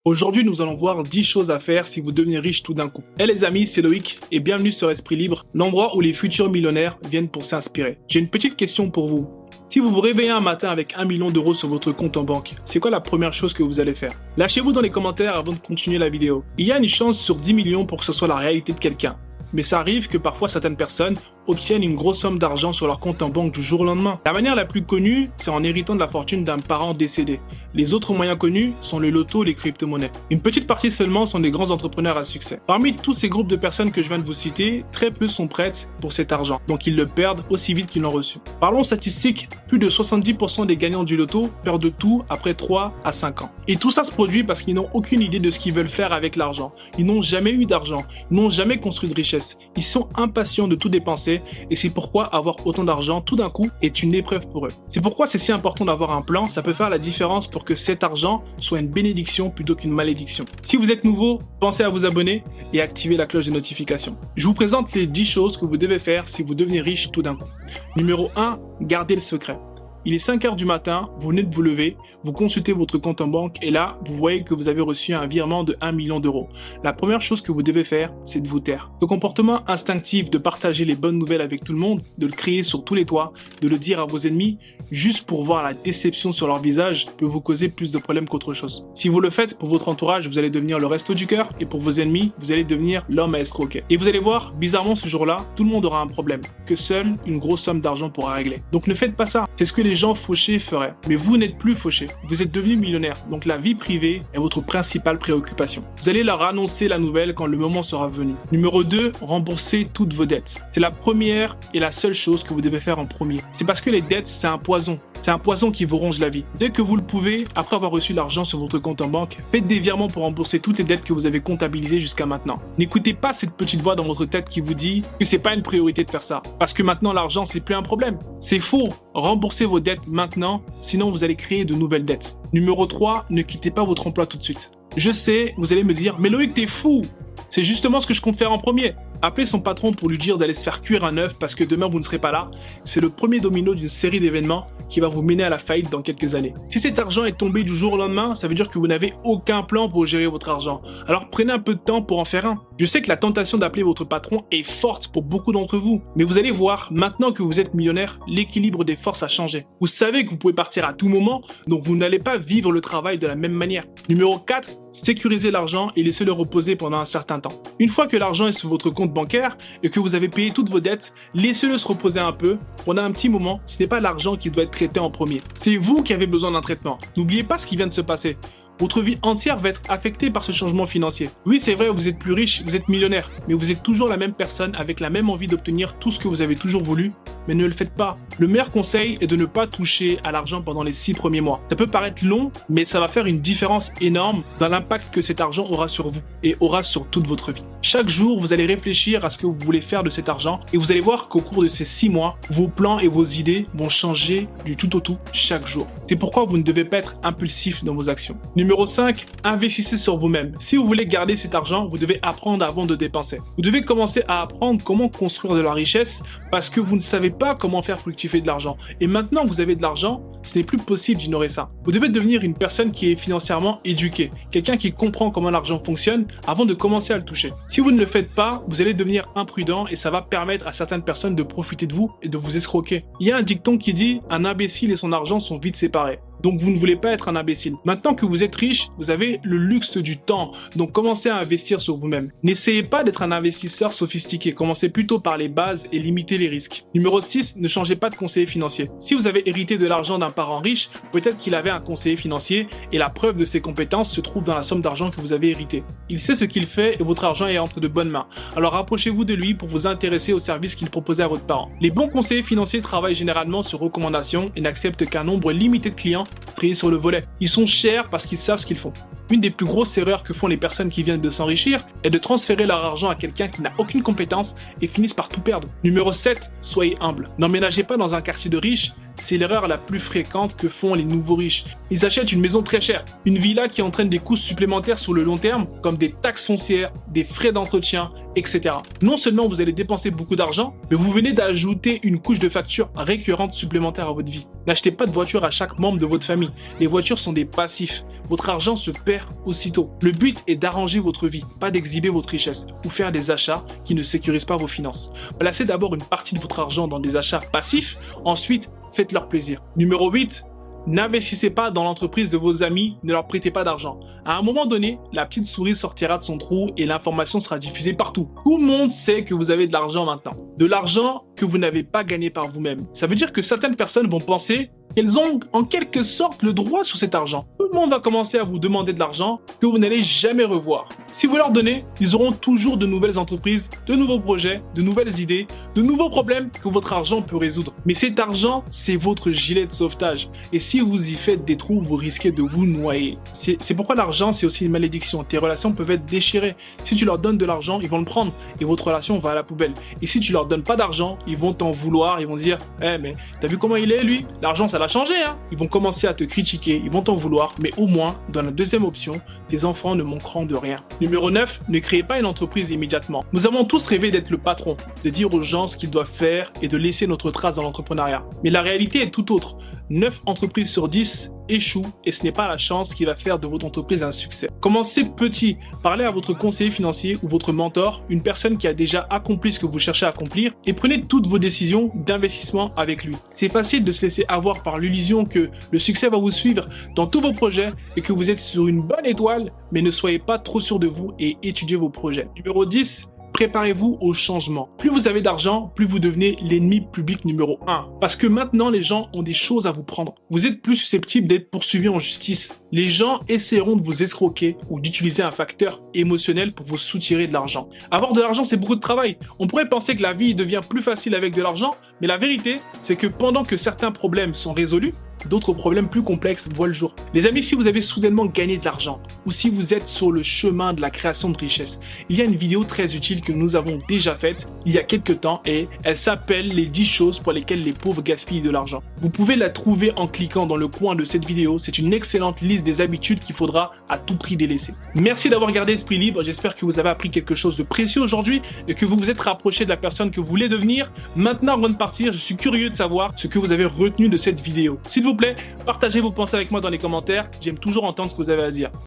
Aujourd'hui, nous allons voir 10 choses à faire si vous devenez riche tout d'un coup. Hey les amis, c'est Loïc et bienvenue sur Esprit Libre, l'endroit où les futurs millionnaires viennent pour s'inspirer. J'ai une petite question pour vous. Si vous vous réveillez un matin avec 1 million d'euros sur votre compte en banque, c'est quoi la première chose que vous allez faire? Lâchez-vous dans les commentaires avant de continuer la vidéo. Il y a une chance sur 10 millions pour que ce soit la réalité de quelqu'un. Mais ça arrive que parfois certaines personnes obtiennent une grosse somme d'argent sur leur compte en banque du jour au lendemain. La manière la plus connue, c'est en héritant de la fortune d'un parent décédé. Les autres moyens connus sont le loto, les crypto-monnaies. Une petite partie seulement sont des grands entrepreneurs à succès. Parmi tous ces groupes de personnes que je viens de vous citer, très peu sont prêtes pour cet argent, donc ils le perdent aussi vite qu'ils l'ont reçu. Parlons statistiques, plus de 70% des gagnants du loto perdent tout après 3 à 5 ans. Et tout ça se produit parce qu'ils n'ont aucune idée de ce qu'ils veulent faire avec l'argent. Ils n'ont jamais eu d'argent, ils n'ont jamais construit de richesse. Ils sont impatients de tout dépenser et c'est pourquoi avoir autant d'argent tout d'un coup est une épreuve pour eux. C'est pourquoi c'est si important d'avoir un plan, ça peut faire la différence pour que cet argent soit une bénédiction plutôt qu'une malédiction. Si vous êtes nouveau, pensez à vous abonner et activer la cloche de notification. Je vous présente les 10 choses que vous devez faire si vous devenez riche tout d'un coup. Numéro 1, gardez le secret. Il est 5 heures du matin, vous venez de vous lever, vous consultez votre compte en banque et là, vous voyez que vous avez reçu un virement de 1 million d'euros. La première chose que vous devez faire, c'est de vous taire. Ce comportement instinctif de partager les bonnes nouvelles avec tout le monde, de le crier sur tous les toits, de le dire à vos ennemis, juste pour voir la déception sur leur visage, peut vous causer plus de problèmes qu'autre chose. Si vous le faites pour votre entourage, vous allez devenir le resto du cœur et pour vos ennemis, vous allez devenir l'homme à escroquer. Et vous allez voir, bizarrement ce jour-là, tout le monde aura un problème, que seule une grosse somme d'argent pourra régler. Donc ne faites pas ça. C'est ce que les gens fauchés feraient. Mais vous n'êtes plus fauché. Vous êtes devenu millionnaire. Donc la vie privée est votre principale préoccupation. Vous allez leur annoncer la nouvelle quand le moment sera venu. Numéro 2, remboursez toutes vos dettes. C'est la première et la seule chose que vous devez faire en premier. C'est parce que les dettes, c'est un poison. C'est un poison qui vous ronge la vie. Dès que vous le pouvez, après avoir reçu l'argent sur votre compte en banque, faites des virements pour rembourser toutes les dettes que vous avez comptabilisées jusqu'à maintenant. N'écoutez pas cette petite voix dans votre tête qui vous dit que c'est pas une priorité de faire ça. Parce que maintenant l'argent c'est plus un problème. C'est faux. Remboursez vos dettes maintenant, sinon vous allez créer de nouvelles dettes. Numéro 3, ne quittez pas votre emploi tout de suite. Je sais, vous allez me dire, mais Loïc t'es fou. C'est justement ce que je compte faire en premier. Appelez son patron pour lui dire d'aller se faire cuire un œuf parce que demain vous ne serez pas là. C'est le premier domino d'une série d'événements qui va vous mener à la faillite dans quelques années. Si cet argent est tombé du jour au lendemain, ça veut dire que vous n'avez aucun plan pour gérer votre argent. Alors prenez un peu de temps pour en faire un. Je sais que la tentation d'appeler votre patron est forte pour beaucoup d'entre vous. Mais vous allez voir, maintenant que vous êtes millionnaire, l'équilibre des forces a changé. Vous savez que vous pouvez partir à tout moment, donc vous n'allez pas vivre le travail de la même manière. Numéro 4, sécurisez l'argent et laissez-le reposer pendant un certain temps. Une fois que l'argent est sur votre compte bancaire et que vous avez payé toutes vos dettes, laissez-le se reposer un peu. Pendant un petit moment, ce n'est pas l'argent qui doit être traité en premier. C'est vous qui avez besoin d'un traitement. N'oubliez pas ce qui vient de se passer. Votre vie entière va être affectée par ce changement financier. Oui, c'est vrai, vous êtes plus riche, vous êtes millionnaire, mais vous êtes toujours la même personne avec la même envie d'obtenir tout ce que vous avez toujours voulu, mais ne le faites pas. Le meilleur conseil est de ne pas toucher à l'argent pendant les 6 premiers mois. Ça peut paraître long, mais ça va faire une différence énorme dans l'impact que cet argent aura sur vous et aura sur toute votre vie. Chaque jour, vous allez réfléchir à ce que vous voulez faire de cet argent et vous allez voir qu'au cours de ces 6 mois, vos plans et vos idées vont changer du tout au tout chaque jour. C'est pourquoi vous ne devez pas être impulsif dans vos actions. Numéro 5, investissez sur vous-même. Si vous voulez garder cet argent, vous devez apprendre avant de dépenser. Vous devez commencer à apprendre comment construire de la richesse parce que vous ne savez pas comment faire fructifier de l'argent. Et maintenant que vous avez de l'argent, ce n'est plus possible d'ignorer ça. Vous devez devenir une personne qui est financièrement éduquée, quelqu'un qui comprend comment l'argent fonctionne avant de commencer à le toucher. Si vous ne le faites pas, vous allez devenir imprudent et ça va permettre à certaines personnes de profiter de vous et de vous escroquer. Il y a un dicton qui dit « Un imbécile et son argent sont vite séparés ». Donc vous ne voulez pas être un imbécile. Maintenant que vous êtes riche, vous avez le luxe du temps. Donc commencez à investir sur vous-même. N'essayez pas d'être un investisseur sophistiqué. Commencez plutôt par les bases et limitez les risques. Numéro 6, ne changez pas de conseiller financier. Si vous avez hérité de l'argent d'un parent riche, peut-être qu'il avait un conseiller financier et la preuve de ses compétences se trouve dans la somme d'argent que vous avez hérité. Il sait ce qu'il fait et votre argent est entre de bonnes mains. Alors rapprochez-vous de lui pour vous intéresser aux services qu'il proposait à votre parent. Les bons conseillers financiers travaillent généralement sur recommandation et n'acceptent qu'un nombre limité de clients triés sur le volet. Ils sont chers parce qu'ils savent ce qu'ils font. Une des plus grosses erreurs que font les personnes qui viennent de s'enrichir est de transférer leur argent à quelqu'un qui n'a aucune compétence et finissent par tout perdre. Numéro 7, soyez humble. N'emménagez pas dans un quartier de riches c'est l'erreur la plus fréquente que font les nouveaux riches. Ils achètent une maison très chère, une villa qui entraîne des coûts supplémentaires sur le long terme, comme des taxes foncières, des frais d'entretien, etc. Non seulement vous allez dépenser beaucoup d'argent, mais vous venez d'ajouter une couche de factures récurrentes supplémentaires à votre vie. N'achetez pas de voiture à chaque membre de votre famille. Les voitures sont des passifs. Votre argent se perd aussitôt. Le but est d'arranger votre vie, pas d'exhiber votre richesse ou faire des achats qui ne sécurisent pas vos finances. Placez d'abord une partie de votre argent dans des achats passifs, ensuite faites-leur plaisir. Numéro 8. N'investissez pas dans l'entreprise de vos amis, ne leur prêtez pas d'argent. À un moment donné, la petite souris sortira de son trou et l'information sera diffusée partout. Tout le monde sait que vous avez de l'argent maintenant. De l'argent que vous n'avez pas gagné par vous-même. Ça veut dire que certaines personnes vont penser qu'elles ont en quelque sorte le droit sur cet argent. Tout le monde va commencer à vous demander de l'argent que vous n'allez jamais revoir. Si vous leur donnez, ils auront toujours de nouvelles entreprises, de nouveaux projets, de nouvelles idées, de nouveaux problèmes que votre argent peut résoudre. Mais cet argent, c'est votre gilet de sauvetage. Et si vous y faites des trous, vous risquez de vous noyer. C'est pourquoi l'argent, c'est aussi une malédiction. Tes relations peuvent être déchirées. Si tu leur donnes de l'argent, ils vont le prendre et votre relation va à la poubelle. Et si tu leur donnes pas d'argent, ils vont t'en vouloir, ils vont dire « Eh mais t'as vu comment il est lui? L'argent ça l'a changé hein !» Ils vont commencer à te critiquer, ils vont t'en vouloir, mais au moins, dans la deuxième option, tes enfants ne manqueront de rien. Numéro 9, ne créez pas une entreprise immédiatement. Nous avons tous rêvé d'être le patron, de dire aux gens ce qu'ils doivent faire et de laisser notre trace dans l'entrepreneuriat. Mais la réalité est tout autre. 9 entreprises sur 10 échouent et ce n'est pas la chance qui va faire de votre entreprise un succès. Commencez petit. Parlez à votre conseiller financier ou votre mentor, une personne qui a déjà accompli ce que vous cherchez à accomplir et prenez toutes vos décisions d'investissement avec lui. C'est facile de se laisser avoir par l'illusion que le succès va vous suivre dans tous vos projets et que vous êtes sur une bonne étoile, mais ne soyez pas trop sûr de vous et étudiez vos projets. Numéro 10. Préparez-vous au changement. Plus vous avez d'argent, plus vous devenez l'ennemi public numéro 1. Parce que maintenant, les gens ont des choses à vous prendre. Vous êtes plus susceptible d'être poursuivi en justice. Les gens essaieront de vous escroquer ou d'utiliser un facteur émotionnel pour vous soutirer de l'argent. Avoir de l'argent, c'est beaucoup de travail. On pourrait penser que la vie devient plus facile avec de l'argent, mais la vérité, c'est que pendant que certains problèmes sont résolus, d'autres problèmes plus complexes voient le jour. Les amis, si vous avez soudainement gagné de l'argent ou si vous êtes sur le chemin de la création de richesse, il y a une vidéo très utile que nous avons déjà faite il y a quelques temps et elle s'appelle les 10 choses pour lesquelles les pauvres gaspillent de l'argent. Vous pouvez la trouver en cliquant dans le coin de cette vidéo. C'est une excellente liste des habitudes qu'il faudra à tout prix délaisser. Merci d'avoir regardé Esprit Libre. J'espère que vous avez appris quelque chose de précieux aujourd'hui et que vous vous êtes rapproché de la personne que vous voulez devenir. Maintenant, avant de partir, je suis curieux de savoir ce que vous avez retenu de cette vidéo. S'il vous plaît, partagez vos pensées avec moi dans les commentaires. J'aime toujours entendre ce que vous avez à dire.